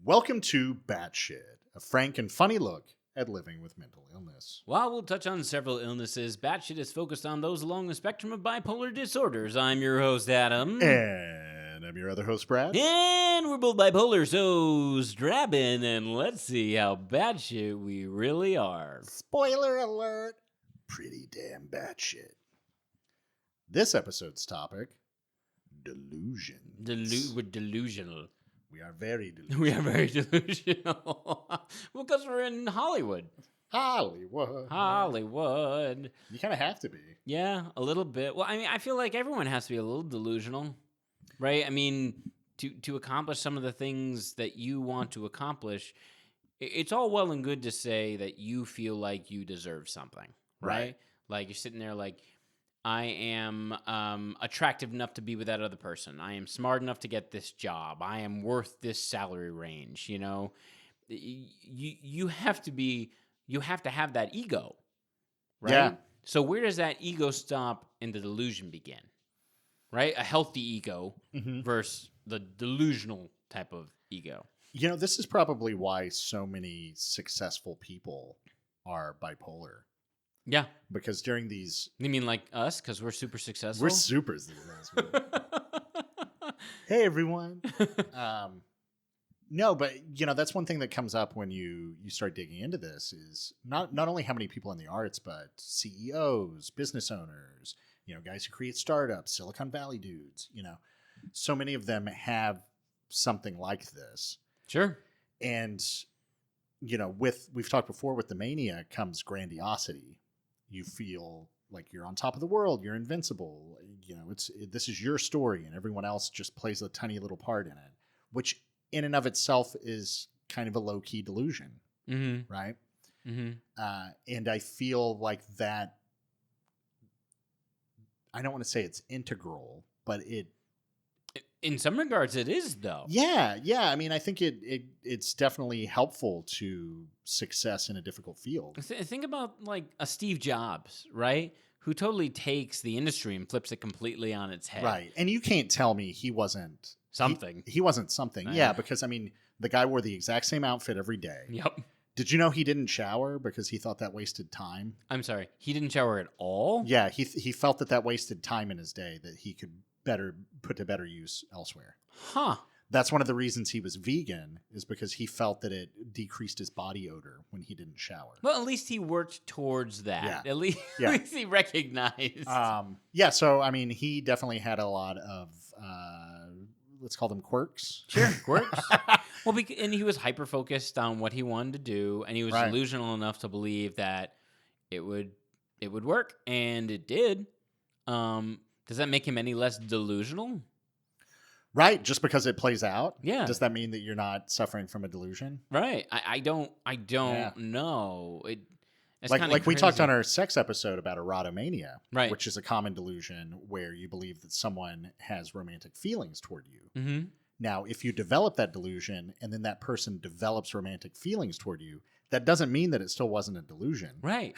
Welcome to Batshit, a frank and funny look at living with mental illness. While we'll touch on several illnesses, Batshit is focused on those along the spectrum of bipolar disorders. I'm your host, Adam. And I'm your other host, Brad. And we're both bipolar, so strap in and let's see how batshit we really are. Spoiler alert, pretty damn batshit. This episode's topic, delusions. We're delusional. We are very delusional. We are very delusional. Well, because we're in Hollywood. Hollywood. You kind of have to be. Yeah, a little bit. Well, I mean, I feel like everyone has to be a little delusional, right? I mean, to accomplish some of the things that you want to accomplish, it's all well and good to say that you feel like you deserve something, right? Like you're sitting there like, I am attractive enough to be with that other person. I am smart enough to get this job. I am worth this salary range. You know, you have to have that ego, right? Yeah. So where does that ego stop and the delusion begin? Right, a healthy ego versus the delusional type of ego. You know, this is probably why so many successful people are bipolar. Yeah. Because during these... You mean like us? Because we're super successful? We're super successful. Hey, everyone. No, but, you know, that's one thing that comes up when you start digging into this is not only how many people in the arts, but CEOs, business owners, you know, guys who create startups, Silicon Valley dudes, you know. So many of them have something like this. Sure. And, you know, we've talked before, with the mania comes grandiosity. You feel like you're on top of the world. You're invincible. You know, this is your story, and everyone else just plays a tiny little part in it, which in and of itself is kind of a low key delusion, right? And I feel like that. I don't want to say it's integral, but in some regards, it is, though. Yeah. I mean, I think it's definitely helpful to success in a difficult field. Think about like a Steve Jobs, right? Who totally takes the industry and flips it completely on its head. Right. And you can't tell me he wasn't something. He wasn't something. Yeah, because I mean, the guy wore the exact same outfit every day. Yep. Did you know he didn't shower because he thought that wasted time? I'm sorry. He didn't shower at all? Yeah, he felt that wasted time in his day that he could put to better use elsewhere. Huh. That's one of the reasons he was vegan, is because he felt that it decreased his body odor when he didn't shower. Well, at least he worked towards that. Yeah. At least he recognized. Yeah, so I mean, he definitely had a lot of let's call them quirks. Sure, quirks. Well, and he was hyper focused on what he wanted to do, and he was delusional enough to believe that it would work, and it did. Does that make him any less delusional? Right, just because it plays out. Yeah. Does that mean that you're not suffering from a delusion? Right. I don't know. It's like we talked on our sex episode about erotomania, right, which is a common delusion where you believe that someone has romantic feelings toward you. Mm-hmm. Now, if you develop that delusion and then that person develops romantic feelings toward you, that doesn't mean that it still wasn't a delusion. Right.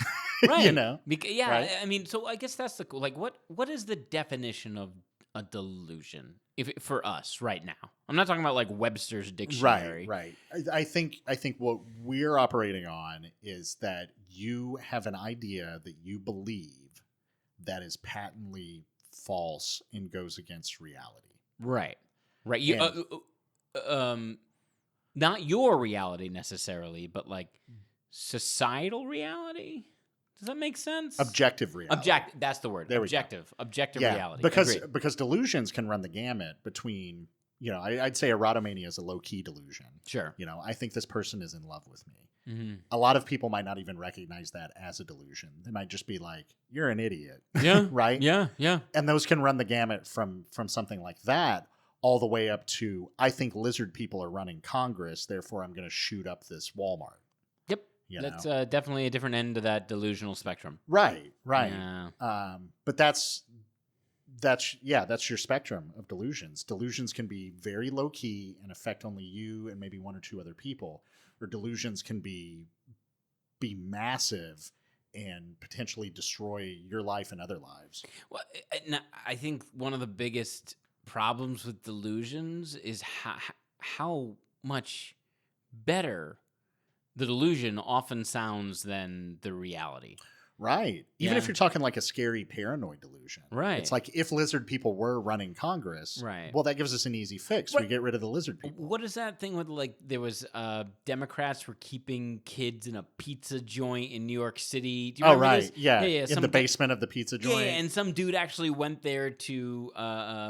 Right. You know? Right? I mean, so I guess that's like, what is the definition of a delusion for us right now? I'm not talking about like Webster's dictionary. Right. I think what we're operating on is that you have an idea that you believe that is patently false and goes against reality. Right. Not your reality necessarily, but like societal reality. Does that make sense? Objective reality. That's the word. There Objective yeah, reality. Because delusions can run the gamut between, you know, I'd say erotomania is a low-key delusion. Sure. You know, I think this person is in love with me. Mm-hmm. A lot of people might not even recognize that as a delusion. They might just be like, you're an idiot. Yeah. Right? Yeah. And those can run the gamut from something like that all the way up to, I think lizard people are running Congress, therefore I'm going to shoot up this Walmart. Yep. That's definitely a different end of that delusional spectrum. Right. Yeah. But that's your spectrum of delusions. Delusions can be very low key and affect only you and maybe one or two other people, or delusions can be massive and potentially destroy your life and other lives. Well, I think one of the biggest problems with delusions is how much better the delusion often sounds than the reality. Right. Even if Yeah. you're talking like a scary paranoid delusion. Right. It's like if lizard people were running Congress, Right. well, that gives us an easy fix. What- We get rid of the lizard people. What is that thing with, like, there was Democrats were keeping kids in a pizza joint in New York City? Do you Oh, remember right. this? Yeah. Yeah. In the basement of the pizza joint. Yeah, and some dude actually went there to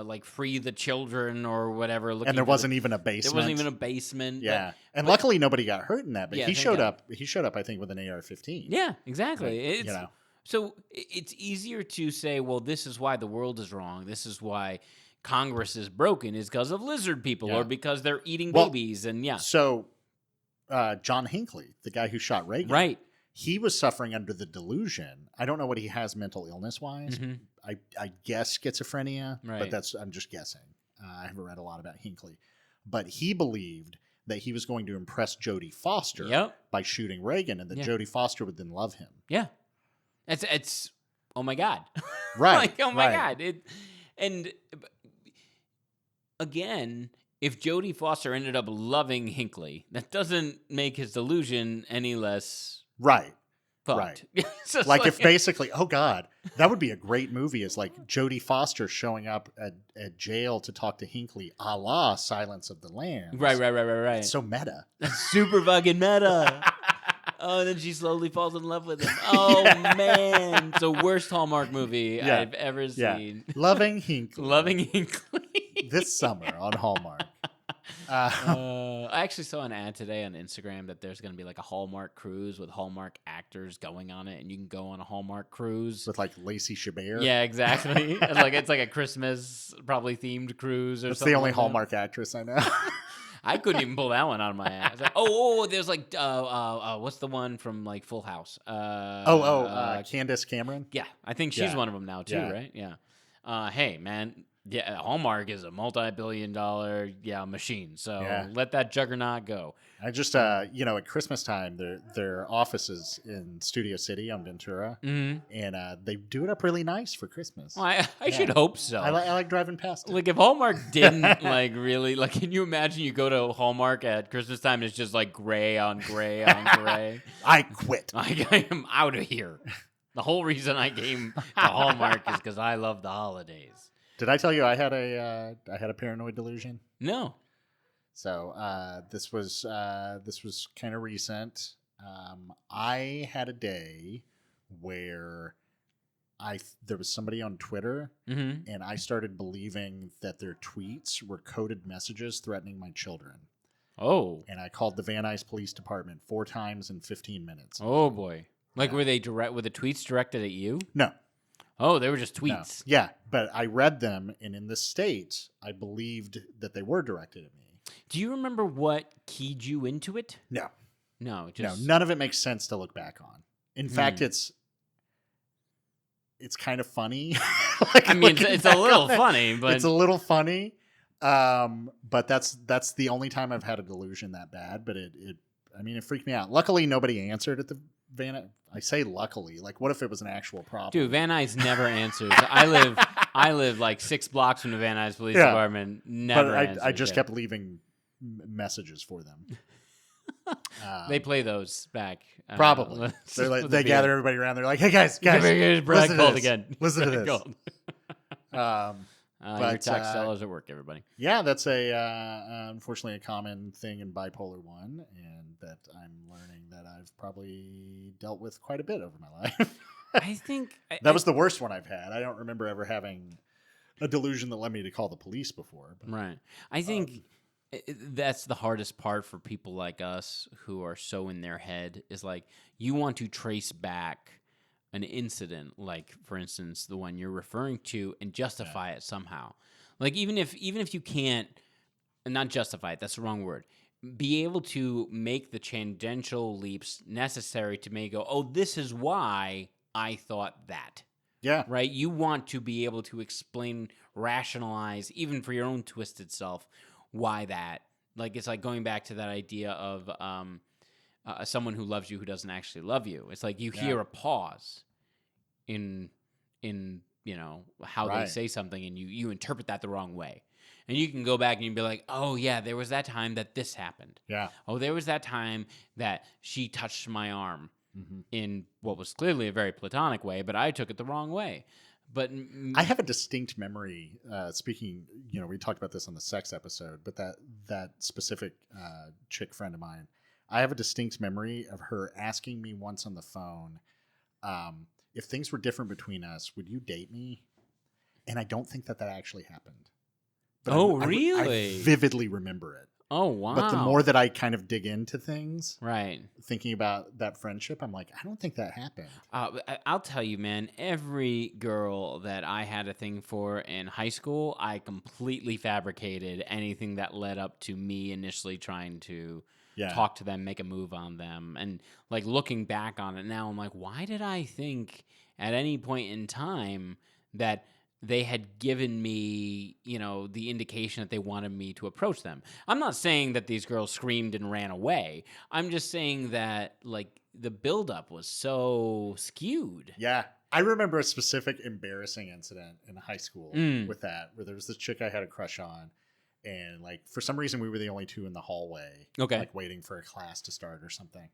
like free the children or whatever. And there wasn't even a basement. There wasn't even a basement. Yeah. And luckily nobody got hurt in that. But Yeah, he thank showed God. up. He showed up, I think, with an AR-15. Yeah, exactly. Like, It's, you know. So it's easier to say, well, this is why the world is wrong. This is why Congress is broken, is because of lizard people Yeah. or because they're eating Well, babies. And yeah, So John Hinckley, the guy who shot Reagan, right. he was suffering under the delusion. I don't know what he has mental illness wise. Mhm. I guess schizophrenia, Right. but I'm just guessing. I haven't read a lot about Hinckley, but he believed that he was going to impress Jodie Foster Yep. by shooting Reagan, and that Yeah. Jodie Foster would then love him. Yeah. It's oh my God. Right. Like, oh my right. God. And again, if Jodie Foster ended up loving Hinckley, that doesn't make his delusion any less Right. fucked. So it's Like if basically, oh God, that would be a great movie. Is like Jodie Foster showing up at jail to talk to Hinckley, a la Silence of the Lambs. Right. It's so meta. Super fucking meta. Oh, and then she slowly falls in love with him. Oh man, it's the worst Hallmark movie Yeah. I've ever Yeah. seen. Loving Hinckley. Loving Hinckley. This summer on Hallmark. I actually saw an ad today on Instagram that there's going to be like a Hallmark cruise with Hallmark actors going on it, and you can go on a Hallmark cruise. With like Lacey Chabert. Yeah, exactly. It's like a Christmas probably themed cruise or That's something. the only like that. Hallmark actress I know. I couldn't even pull that one out of my ass. Like, there's like what's the one from like Full House? Candace Cameron. Yeah, I think she's Yeah. one of them now too, Yeah. right? Yeah. Hey, man. Yeah, Hallmark is a multi-billion-dollar machine. So Yeah. let that juggernaut go. I just at Christmas time, their offices in Studio City on Ventura, Mm-hmm. and they do it up really nice for Christmas. Well, I Yeah. should hope so. I like driving past it. Like if Hallmark didn't like really like, can you imagine you go to Hallmark at Christmas time and it's just like gray on gray on gray? I quit. I am out of here. The whole reason I came to Hallmark is because I love the holidays. Did I tell you I had a paranoid delusion? No. So this was kind of recent. I had a day where there was somebody on Twitter, Mm-hmm. and I started believing that their tweets were coded messages threatening my children. Oh. And I called the Van Nuys Police Department 4 times in 15 minutes. Oh boy. Like Yeah. were the tweets directed at you? No. Oh, they were just No. tweets. Yeah, but I read them, and in the States, I believed that they were directed at me. Do you remember what keyed you into it? No. No, just No, none of it makes sense to look back on. In fact, Hmm. it's kind of funny. Like, I mean, looking it's a back little on it, funny, but it's a little funny. But that's the only time I've had a delusion that bad. But it freaked me out. Luckily, nobody answered at the Van. I say luckily. Like, what if it was an actual problem? dude, Van Nuys never answers. I live like 6 blocks from the Van Nuys Police Yeah. Department. Never. But I answers, just yeah. kept leaving messages for them. They play those back. Probably. let's They're just like, put they the gather everybody around. They're like, "Hey guys, Brad listen to called this. again. Listen to Brad this." called. Your But, tax dollars at work, everybody. Yeah, that's unfortunately a common thing in bipolar 1, and that I'm learning that I've probably dealt with quite a bit over my life. I think That was the worst one I've had. I don't remember ever having a delusion that led me to call the police before. But, right. I think that's the hardest part for people like us who are so in their head is like you want to trace back an incident, like for instance the one you're referring to, and justify it somehow. Like even if you can't, not justify it, that's the wrong word. Be able to make the tangential leaps necessary to make go, oh, this is why I thought that. yeah, Right? You want to be able to explain, rationalize, even for your own twisted self, why that. Like it's like going back to that idea of someone who loves you who doesn't actually love you. It's like you hear a pause in how they Right. say something, and you interpret that the wrong way. And you can go back and you'd be like, oh, yeah, there was that time that this happened. Yeah. Oh, there was that time that she touched my arm Mm-hmm. in what was clearly a very platonic way, but I took it the wrong way. But I have a distinct memory. Speaking, we talked about this on the sex episode, but that specific chick friend of mine, I have a distinct memory of her asking me once on the phone, if things were different between us, would you date me? And I don't think that actually happened. But really? I vividly remember it. Oh, wow. But the more that I kind of dig into things, right, thinking about that friendship, I'm like, I don't think that happened. I'll tell you, man, every girl that I had a thing for in high school, I completely fabricated anything that led up to me initially trying to talk to them, make a move on them. And like looking back on it now, I'm like, why did I think at any point in time that they had given me, the indication that they wanted me to approach them? I'm not saying that these girls screamed and ran away. I'm just saying that, like, the buildup was so skewed. Yeah. I remember a specific embarrassing incident in high school with that, where there was this chick I had a crush on. And, like, for some reason, we were the only two in the hallway, like, waiting for a class to start or something.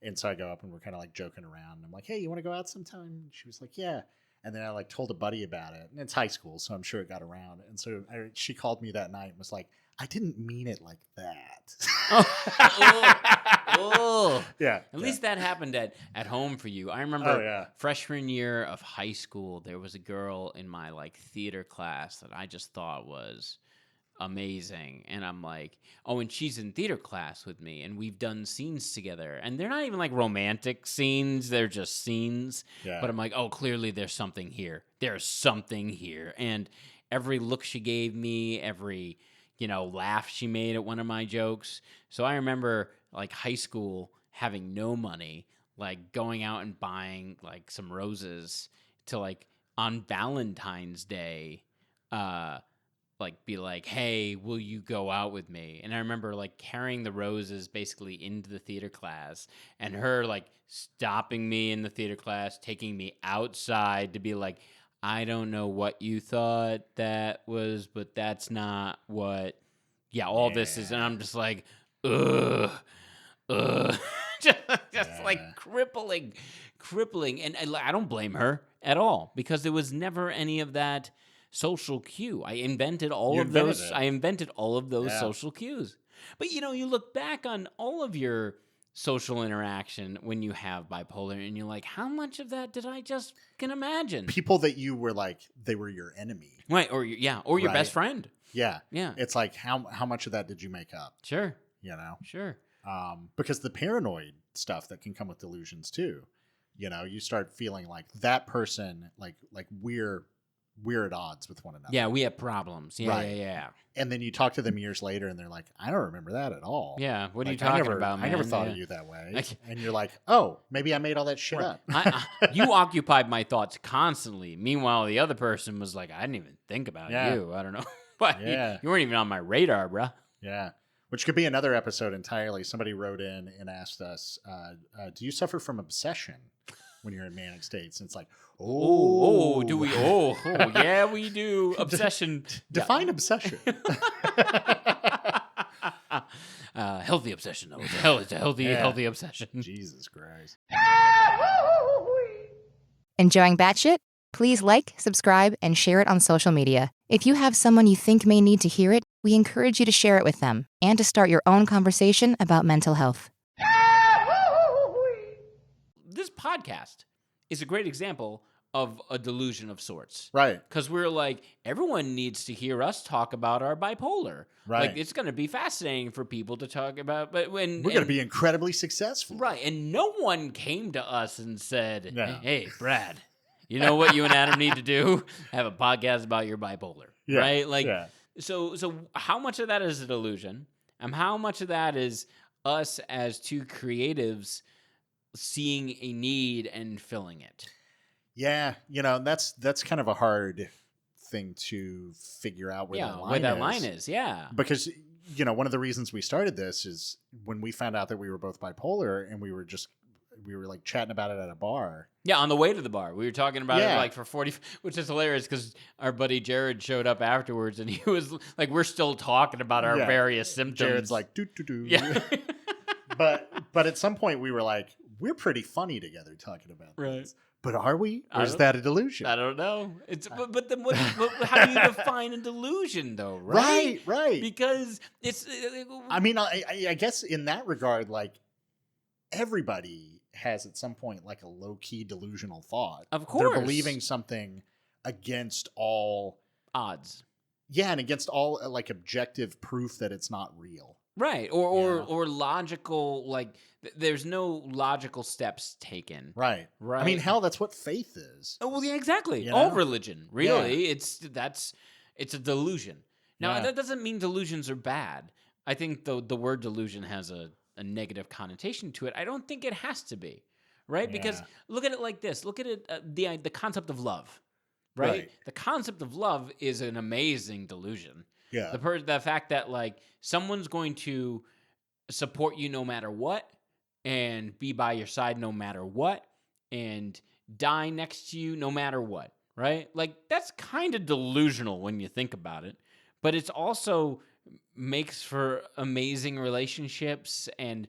And so I go up and we're kind of, like, joking around. And I'm like, hey, you want to go out sometime? And she was like, yeah. And then I like told a buddy about it, and it's high school, so I'm sure it got around. And so she called me that night and was like, "I didn't mean it like that." Oh. Yeah. At least that happened at home for you. I remember freshman year of high school, there was a girl in my like theater class that I just thought was amazing, and I'm like, oh, and she's in theater class with me, and we've done scenes together, and they're not even like romantic scenes, they're just scenes. But I'm like, oh, clearly there's something here, and every look she gave me, every laugh she made at one of my jokes. So I remember like high school having no money, like going out and buying like some roses to like on Valentine's Day like be like, hey, will you go out with me? And I remember like carrying the roses basically into the theater class, and her like stopping me in the theater class, taking me outside to be like, I don't know what you thought that was, but that's not what all this is. And I'm just like, ugh just like crippling. And I don't blame her at all, because there was never any of that social cue. I invented all of those social cues. But you look back on all of your social interaction when you have bipolar, and you're like, how much of that did I just can imagine? People that you were like, they were your enemy, right? Or your best friend. Yeah. It's like how much of that did you make up? Sure. Sure. Because the paranoid stuff that can come with delusions too. You start feeling like that person, like we're at odds with one another. Yeah, we have problems. Yeah. And then you talk to them years later, and they're like, I don't remember that at all. Yeah, what are you talking about, man? I never thought of you that way. And you're like, oh, maybe I made all that shit up. You occupied my thoughts constantly. Meanwhile, the other person was like, I didn't even think about you. I don't know. But you weren't even on my radar, bruh. Yeah. Which could be another episode entirely. Somebody wrote in and asked us, do you suffer from obsession when you're in manic states? And it's like, do we? Yeah, we do. Obsession. Define obsession. Healthy obsession, though. It's a healthy obsession. Jesus Christ. Enjoying Batshit? Please like, subscribe, and share it on social media. If you have someone you think may need to hear it, we encourage you to share it with them and to start your own conversation about mental health. This podcast is a great example of a delusion of sorts. Right. Because we're like, everyone needs to hear us talk about our bipolar. Right. Like, it's going to be fascinating for people to talk about. But we're going to be incredibly successful. Right. And no one came to us and said, hey, Brad, you know what you and Adam need to do? Have a podcast about your bipolar. Yeah. Right? Like, so how much of that is a delusion? And how much of that is us as two creatives seeing a need and filling it? Yeah, that's kind of a hard thing to figure out where that line is. Yeah. Because, one of the reasons we started this is when we found out that we were both bipolar, and we were just, we were like chatting about it at a bar. Yeah, on the way to the bar. We were talking about it Yeah. like for 40, which is hilarious because our buddy Jared showed up afterwards and he was like, we're still talking about our Yeah. various symptoms. Jared's like, doo doo doo. yeah. But at some point we were like, we're pretty funny together talking about Right. this. But are we? Or I is don't- that a delusion? I don't know. It's but then but how do you define a delusion though, right? Right. Because it's I mean, I guess in that regard, like everybody has at some point like a low key delusional thought. Of They're course. believing something against all, odds. yeah, and against all like objective proof that it's not real. Right. Or logical like there's no logical steps taken. Right. Right. I mean, hell, that's what faith is. Oh, well, yeah, exactly. You All know? religion, really, it's a delusion. Now, Yeah. that doesn't mean delusions are bad. I think the word delusion has a negative connotation to it. I don't think it has to be, right? Because Yeah. look at it like this. Look at it the concept of love, right? Right. The concept of love is an amazing delusion. Yeah. The fact that like someone's going to support you no matter what and be by your side no matter what and die next to you no matter what, right? Like that's kind of delusional when you think about it, but it's also makes for amazing relationships and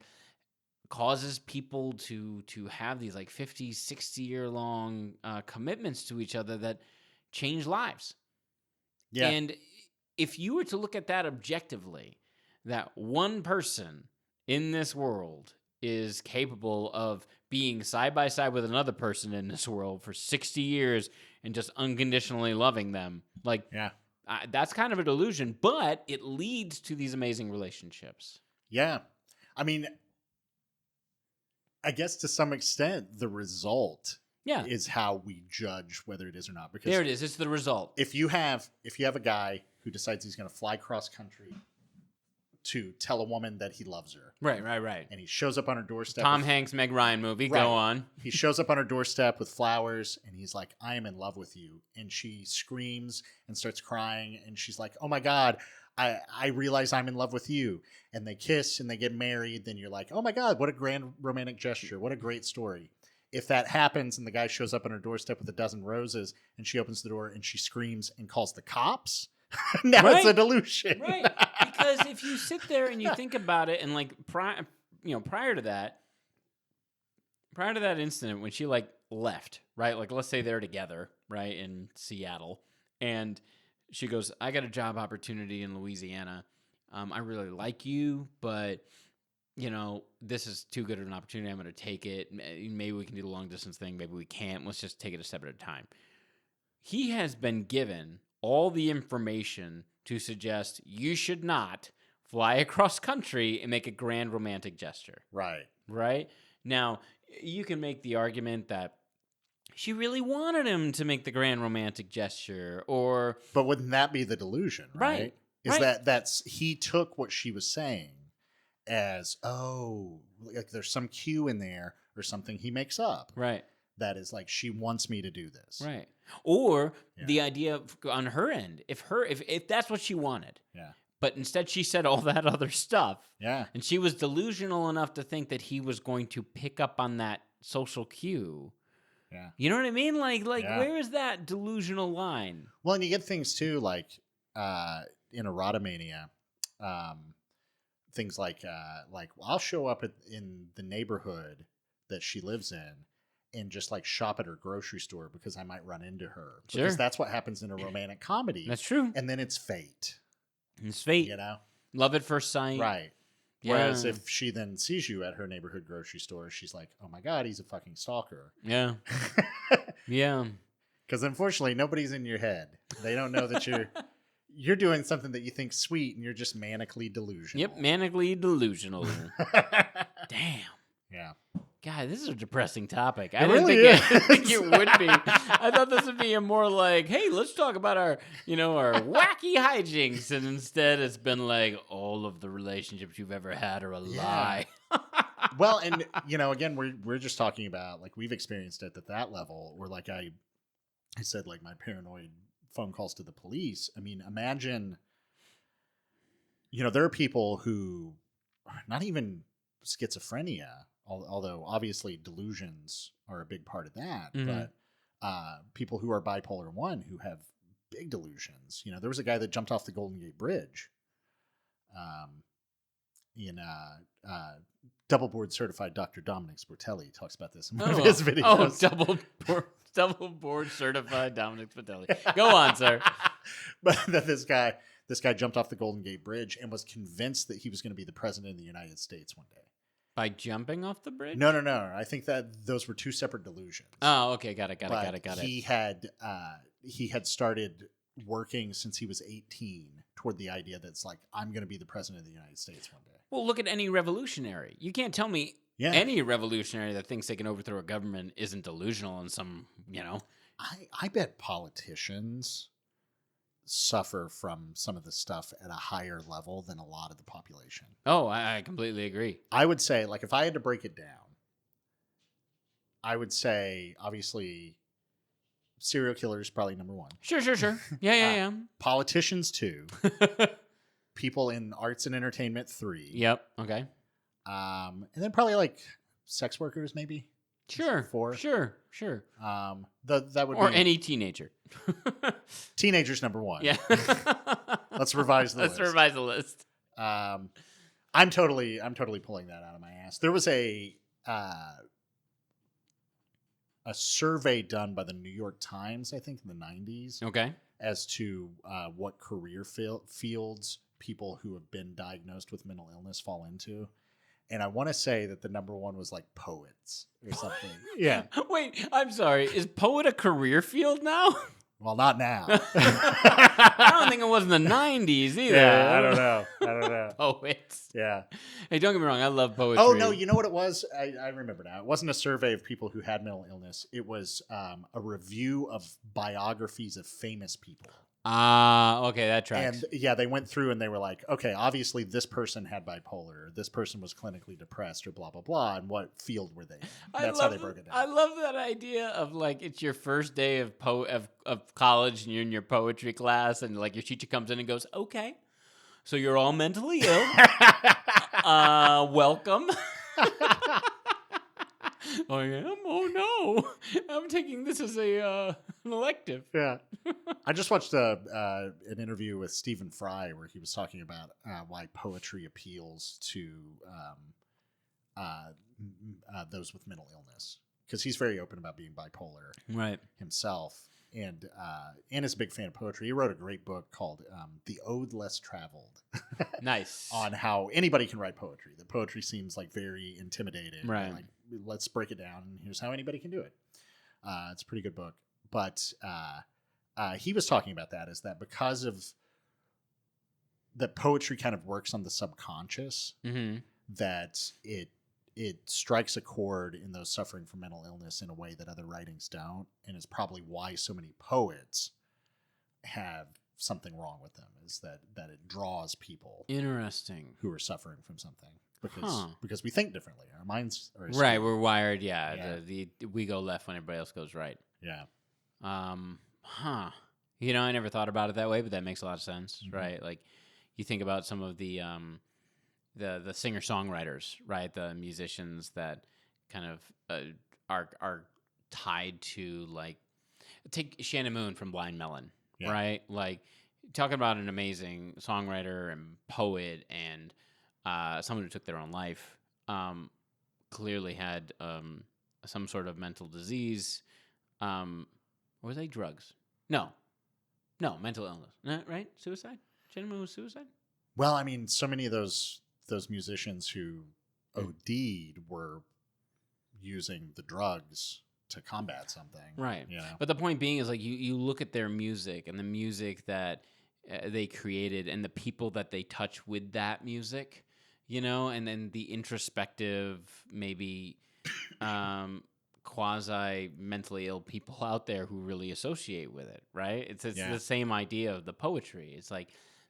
causes people to have these like 50, 60 year long commitments to each other that change lives. Yeah. And if you were to look at that objectively, that one person in this world is capable of being side by side with another person in this world for 60 years and just unconditionally loving them, like Yeah. that's kind of a delusion, but it leads to these amazing relationships. Yeah. I mean, I guess to some extent, the result Yeah, is how we judge whether it is or not. Because there it is. It's the result. if you have a guy who decides he's going to fly cross country to tell a woman that he loves her, Right. and he shows up on her doorstep, Tom with- Hanks, Meg Ryan movie. Right. Go on. he shows up on her doorstep with flowers, and he's like, "I am in love with you," and she screams and starts crying, and she's like, "Oh my God, I realize I'm in love with you," and they kiss and they get married. Then you're like, "Oh my God, what a grand romantic gesture! What a great story." If that happens and the guy shows up on her doorstep with a dozen roses and she opens the door and she screams and calls the cops, now it's a Right. delusion. Right. Because if you sit there and you think about it, and like prior to that incident when she like left, right? Like let's say they're together, right, in Seattle, and she goes, "I got a job opportunity in Louisiana. I really like you, but this is too good of an opportunity. I'm going to take it. Maybe we can do the long distance thing. Maybe we can't. Let's just take it a step at a time." He has been given all the information to suggest you should not fly across country and make a grand romantic gesture. Right. Right? Now, you can make the argument that she really wanted him to make the grand romantic gesture, or But wouldn't that be the delusion, right? Right. Is Right. that's he took what she was saying as, oh, like there's some cue in there or something he makes up right. that is like, she wants me to do this. Right. Or Yeah. the idea of, on her end, if that's what she wanted, Yeah. but instead she said all that other stuff, Yeah. and she was delusional enough to think that he was going to pick up on that social cue. Yeah. You know what I mean? Like Yeah. where is that delusional line? Well, and you get things too, like in Erotomania, things like I'll show up in the neighborhood that she lives in and just like shop at her grocery store because I might run into her. Sure. Because that's what happens in a romantic comedy. That's true. And then it's fate, It's fate. you know? Love at first sight. Right. Yeah. Whereas if she then sees you at her neighborhood grocery store, she's like, "Oh my God, he's a fucking stalker." Yeah. Yeah. Because unfortunately, nobody's in your head. They don't know that you're doing something that you think sweet, and you're just manically delusional. Yep. Manically delusional. Damn. Yeah. God, this is a depressing topic. It I didn't really think is. it would be. I thought this would be a more like, hey, let's talk about our wacky hijinks, and instead it's been like all of the relationships you've ever had are a lie. Well, and again, we're just talking about like we've experienced it at that level, where like I said, like my paranoid phone calls to the police. I mean, imagine, there are people who, not even schizophrenia, although obviously delusions are a big part of that, Mhm. but people who are bipolar 1 who have big delusions. You know, there was a guy that jumped off the Golden Gate Bridge in double board certified Dr. Dominic Sportelli talks about this in one of his videos. Double board certified Dominic Spitelli. Go on, sir. But that this guy jumped off the Golden Gate Bridge and was convinced that he was going to be the president of the United States one day. By jumping off the bridge? No. I think that those were two separate delusions. Oh, okay. Got it. He had started working since he was 18 toward the idea that it's like, I'm going to be the president of the United States one day. Well, look at any revolutionary. You can't tell me any revolutionary that thinks they can overthrow a government isn't delusional in some, I bet politicians suffer from some of the stuff at a higher level than a lot of the population. Oh, I completely agree. I would say, like, if I had to break it down, I would say, obviously, serial killers probably number 1. Sure. Yeah. Politicians 2. People in arts and entertainment 3. Yep. Okay. And then probably like sex workers, maybe. Sure. 4. Sure. That would or be any teenager. Teenagers number 1. Yeah. Let's revise the Let's list. revise the list. I'm totally pulling that out of my ass. There was a survey done by the New York Times, I think, in the 90s, Okay. as to what career fields people who have been diagnosed with mental illness fall into. And I want to say that the number 1 was like poets or something. Yeah. Wait, I'm sorry. Is poet a career field now? Well, not now. I don't think it was in the 90s either. Yeah, I don't know. Poets. Yeah. Hey, don't get me wrong. I love poetry. Oh, no. You know what it was? I remember now. It wasn't a survey of people who had mental illness. It was a review of biographies of famous people. Okay. That tracks. And yeah, they went through and they were like, okay, obviously this person had bipolar, or this person was clinically depressed, or blah, blah, blah. And what field were they in? That's how they broke it down. I love that idea of like, it's your first day of college and you're in your poetry class and like your teacher comes in and goes, okay, so you're all mentally ill. Welcome. I am? Oh no. I'm taking this as an elective. Yeah. I just watched an interview with Stephen Fry where he was talking about why poetry appeals to those with mental illness, because he's very open about being bipolar himself, and is a big fan of poetry. He wrote a great book called The Ode Less Traveled. Nice. On how anybody can write poetry. The poetry seems like very intimidating. Right. Like, let's break it down, and here's how anybody can do it. It's a pretty good book. But he was talking about that, is that because of that poetry kind of works on the subconscious, that it strikes a chord in those suffering from mental illness in a way that other writings don't, and is probably why so many poets have something wrong with them, is that it draws people Interesting. who are suffering from something because we think differently. Our minds are right. We're wired. Yeah. We go left when everybody else goes right. Yeah. I never thought about it that way, but that makes a lot of sense, right? Like, you think about some of the singer-songwriters, right? The musicians that kind of are tied to, like, take Shannon Moon from Blind Melon, right? Like, talking about an amazing songwriter and poet and someone who took their own life, clearly had some sort of mental disease. Or was they drugs? No, mental illness, right? Suicide? Shannon Moon was suicide? Well, I mean, so many of those musicians who OD'd were using the drugs to combat something. Right. You know? But the point being is, like, you look at their music and the music that they created and the people that they touch with that music, and then the introspective, maybe quasi mentally ill people out there who really associate with it, right? It's the same idea of the poetry. It's like,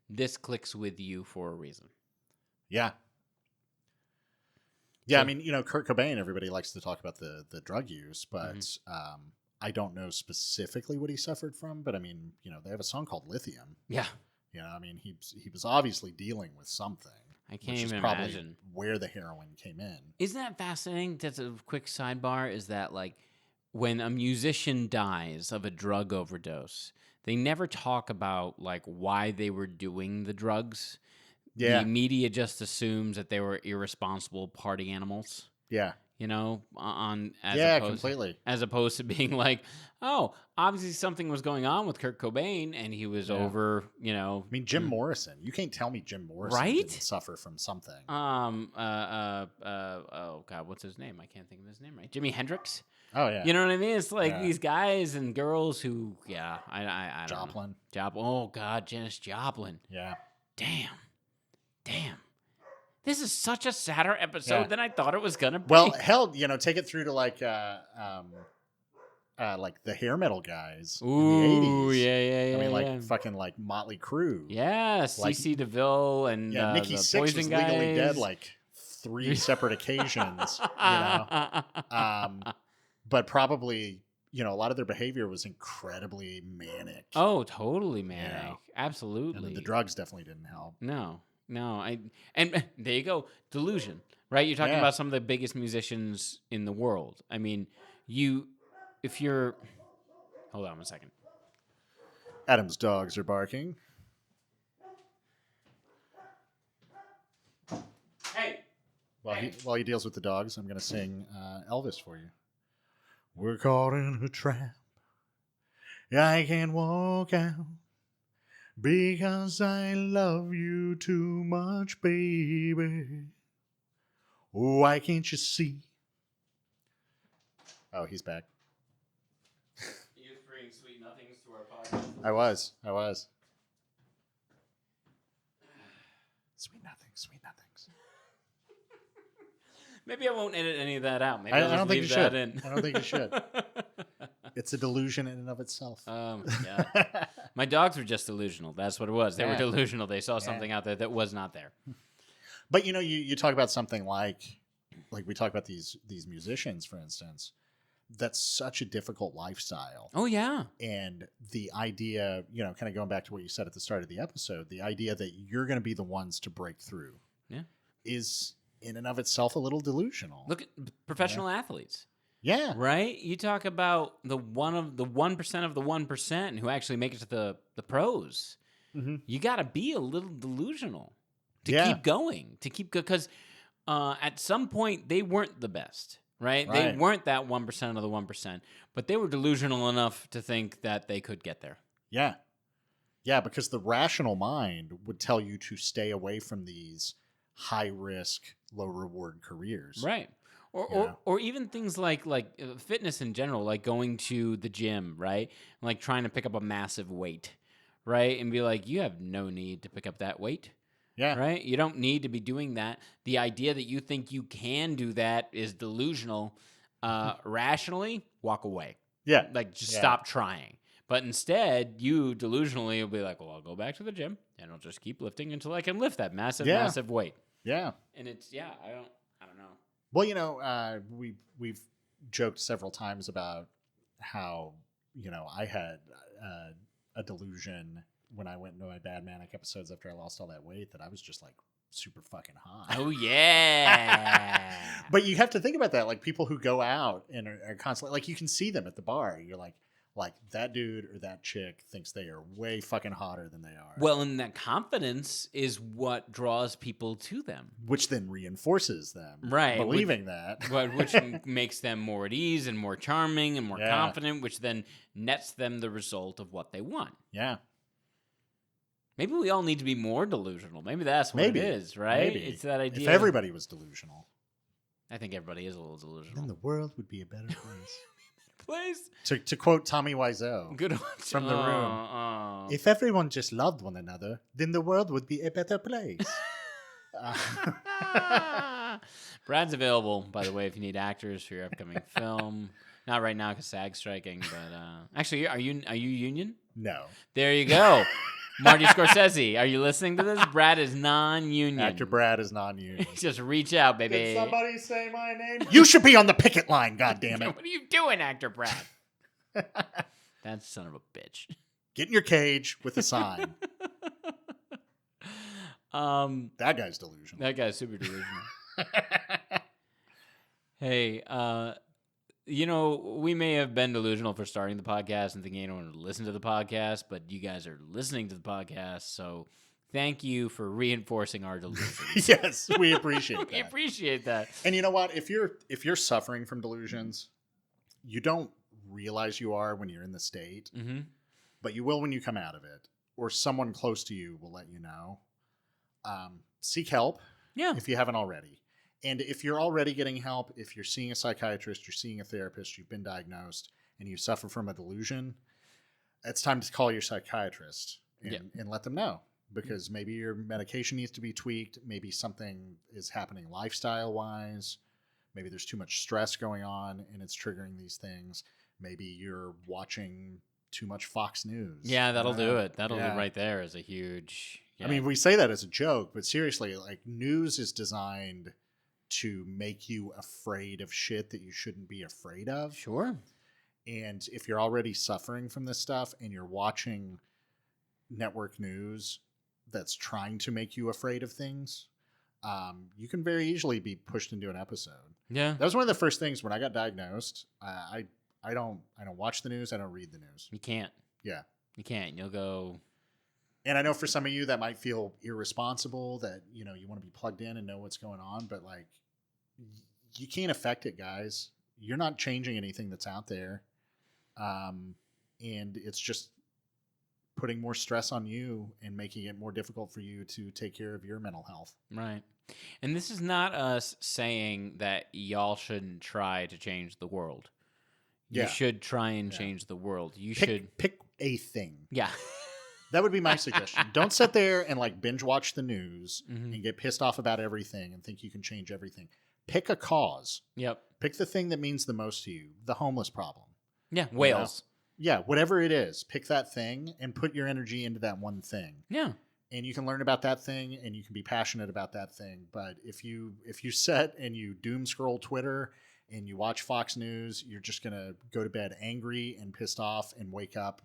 this clicks with you for a reason. Yeah. Yeah, I mean, Kurt Cobain, everybody likes to talk about the drug use, but I don't know specifically what he suffered from, but I mean, they have a song called Lithium. Yeah. I mean, he was obviously dealing with something. I can't which is even probably imagine where the heroin came in. Isn't that fascinating? That's a quick sidebar. Is that like when a musician dies of a drug overdose, they never talk about like why they were doing the drugs. Yeah. The media just assumes that they were irresponsible party animals. Yeah. You know, Completely. as opposed to being like, oh, obviously something was going on with Kurt Cobain, and he was over. You know, I mean, Jim Morrison. You can't tell me Jim Morrison Right? didn't suffer from something. Oh God, what's his name? I can't think of his name right. Jimi Hendrix. Oh yeah. You know what I mean? It's like Yeah. these guys and girls who, I don't know. Joplin. Oh God, Janis Joplin. Yeah. Damn. This is such a sadder episode than I thought it was gonna be. Well, hell, take it through to like the hair metal guys in the Ooh, 80s. yeah. I mean, like fucking like Motley Crue. Yeah, like, CC DeVille and Nikki the Sixx Poison was guys. legally dead like 3 separate occasions. But probably a lot of their behavior was incredibly manic. Oh, totally manic. Absolutely. And then the drugs definitely didn't help. No. And there you go, delusion, right? You're talking about some of the biggest musicians in the world. I mean, hold on 1 second. Adam's dogs are barking. Hey. While he deals with the dogs, I'm going to sing Elvis for you. We're caught in a trap. I can't walk out because I love you too much, baby. Why can't you see? Oh, he's back. You bring sweet nothings to our podcast. I was. Sweet nothings. Maybe I won't edit any of that out. Maybe I I'll just don't think leave you that should. in. I don't think you should. It's a delusion in and of itself. Yeah. My dogs were just delusional. That's what it was. They were Yeah. delusional. They saw something out there that was not there. But you talk about something like we talk about these musicians, for instance. That's such a difficult lifestyle. Oh yeah. And the idea, kind of going back to what you said at the start of the episode, the idea that you're going to be the ones to break through, is in and of itself a little delusional. Look at professional athletes. Yeah. Right? You talk about the 1% of the 1% who actually make it to the pros. Mm-hmm. You got to be a little delusional to keep going, because at some point they weren't the best, right? They weren't that 1% of the 1%, but they were delusional enough to think that they could get there. Yeah. Yeah, because the rational mind would tell you to stay away from these high risk, low reward careers. Right. Or even things like fitness in general, like going to the gym, right? Like trying to pick up a massive weight, right? And be like, you have no need to pick up that weight. Yeah. Right? You don't need to be doing that. The idea that you think you can do that is delusional. Rationally, walk away. Yeah. Like, just stop trying. But instead, you delusionally will be like, well, I'll go back to the gym and I'll just keep lifting until I can lift that massive weight. Yeah. And it's, I don't know. Well, we've joked several times about how, I had a delusion when I went into my bad manic episodes after I lost all that weight that I was just like super fucking hot. Oh, yeah. But you have to think about that. Like people who go out and are constantly, like you can see them at the bar. You're like that dude or that chick thinks they are way fucking hotter than they are. Well, and that confidence is what draws people to them. Which then reinforces them. Right. Believing that. Which makes them more at ease and more charming and more confident, which then nets them the result of what they want. Yeah. Maybe we all need to be more delusional. Maybe that's what it is, right? Maybe. It's that idea. If everybody was delusional. I think everybody is a little delusional. Then the world would be a better place. To quote Tommy Wiseau Good from The Room, if everyone just loved one another, then the world would be a better place. Brad's available, by the way, if you need actors for your upcoming film. Not right now because SAG's striking, but actually, are you union? No. There you go. Marty Scorsese, are you listening to this? Brad is non-union. Actor Brad is non-union. Just reach out, baby. Did somebody say my name? You should be on the picket line, goddammit. What are you doing, Actor Brad? That son of a bitch. Get in your cage with a sign. That guy's delusional. That guy's super delusional. Hey, we may have been delusional for starting the podcast and thinking anyone would listen to the podcast, but you guys are listening to the podcast, so thank you for reinforcing our delusions. Yes, we appreciate that. We appreciate that. And you know what? If you're suffering from delusions, you don't realize you are when you're in the state, but you will when you come out of it, or someone close to you will let you know. Seek help if you haven't already. And if you're already getting help, if you're seeing a psychiatrist, you're seeing a therapist, you've been diagnosed, and you suffer from a delusion, it's time to call your psychiatrist and let them know. Because maybe your medication needs to be tweaked. Maybe something is happening lifestyle-wise. Maybe there's too much stress going on and it's triggering these things. Maybe you're watching too much Fox News. Yeah, that'll do it. That'll do right there is a huge... Yeah. I mean, we say that as a joke, but seriously, like, news is designed to make you afraid of shit that you shouldn't be afraid of. Sure. And if you're already suffering from this stuff and you're watching network news that's trying to make you afraid of things, you can very easily be pushed into an episode. Yeah. That was one of the first things when I got diagnosed. I don't watch the news. I don't read the news. You can't. Yeah. You can't. You'll go... And I know for some of you that might feel irresponsible, that, you want to be plugged in and know what's going on, but like, you can't affect it, guys. You're not changing anything that's out there. And it's just putting more stress on you and making it more difficult for you to take care of your mental health. Right. And this is not us saying that y'all shouldn't try to change the world. You should try and change the world. You should pick a thing. Yeah. That would be my suggestion. Don't sit there and like binge watch the news and get pissed off about everything and think you can change everything. Pick a cause. Yep. Pick the thing that means the most to you. The homeless problem. Yeah. Whales. Yeah. Whatever it is, pick that thing and put your energy into that one thing. Yeah. And you can learn about that thing and you can be passionate about that thing. But if you sit and you doom scroll Twitter and you watch Fox News, you're just going to go to bed angry and pissed off and wake up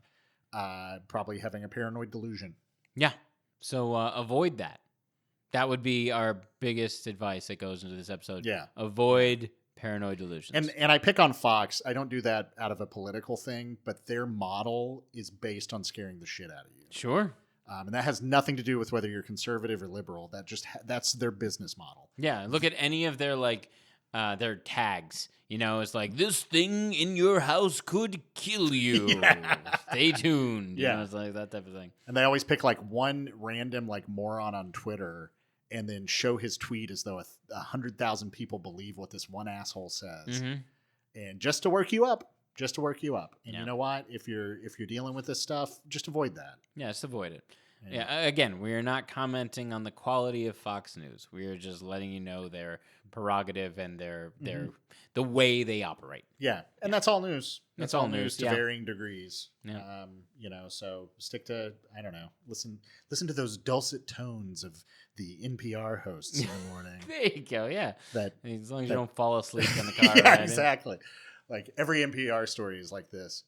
probably having a paranoid delusion. Yeah. So avoid that. That would be our biggest advice that goes into this episode. Yeah. Avoid paranoid delusions. And I pick on Fox. I don't do that out of a political thing, but their model is based on scaring the shit out of you. Sure. And that has nothing to do with whether you're conservative or liberal. That just that's their business model. Yeah. Look at any of their their tags. It's like, this thing in your house could kill you. Yeah. Stay tuned. It's like that type of thing. And they always pick like one random like moron on Twitter and then show his tweet as though 100,000 people believe what this one asshole says. And just to work you up. And you know what? If you're dealing with this stuff, just avoid that. Yeah, just avoid it. Yeah. Again, we are not commenting on the quality of Fox News. We are just letting you know their prerogative and the way they operate. Yeah, and that's all news. That's all news to varying degrees. Yeah. So stick to, I don't know, listen to those dulcet tones of the NPR hosts in the morning. There you go. Yeah. As long as you don't fall asleep in the car. Yeah, exactly. Like every NPR story is like this.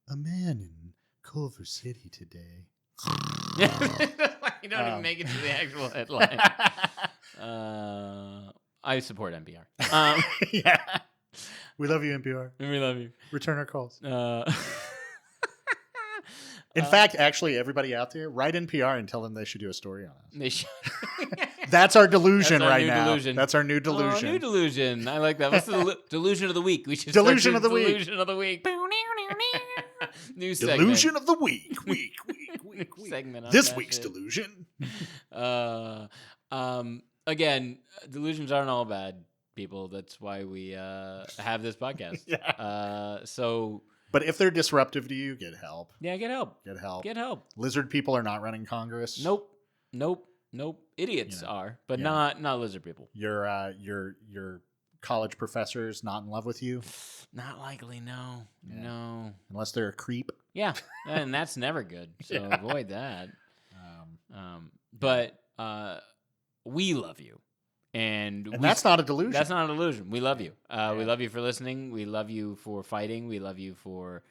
A man in Culver City today. You don't even make it to the actual headline. I support NPR. Yeah. We love you, NPR. We love you. Return our calls. In fact, actually, everybody out there, write NPR and tell them they should do a story on us. They should. That's our delusion That's our right new now. Delusion. That's our new delusion. New delusion. I like that. What's the delusion of the week? We should Delusion of the week. Delusion of the week. New segment. Delusion of the week. Week. Segment on This that week's shit. delusion. Again, delusions aren't all bad, people. That's why we have this podcast. Yeah. But if they're disruptive to you, get help. Yeah, get help. Get help. Lizard people are not running Congress. Nope. Idiots are, but not lizard people. Your college professors not in love with you? Not likely. No. Yeah. No. Unless they're a creep. Yeah, and that's never good. So avoid that. But we love you. And that's not a delusion. That's not a delusion. We love you. We love you for listening. We love you for fighting. We love you for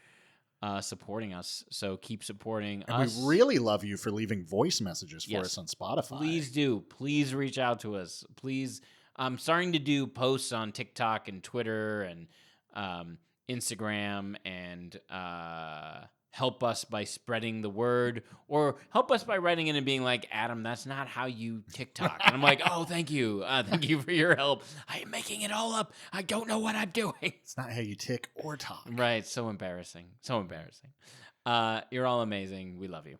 supporting us. So keep supporting And us. we really love you for leaving voice messages for Yes. us on Spotify. Please do. Please reach out to us. Please. I'm starting to do posts on TikTok and Twitter and Instagram, and help us by spreading the word, or help us by writing in and being like, Adam, that's not how you TikTok. And I'm like, oh, thank you. Thank you for your help. I am making it all up. I don't know what I'm doing. It's not how you tick or talk. Right. So embarrassing. So embarrassing. You're all amazing. We love you.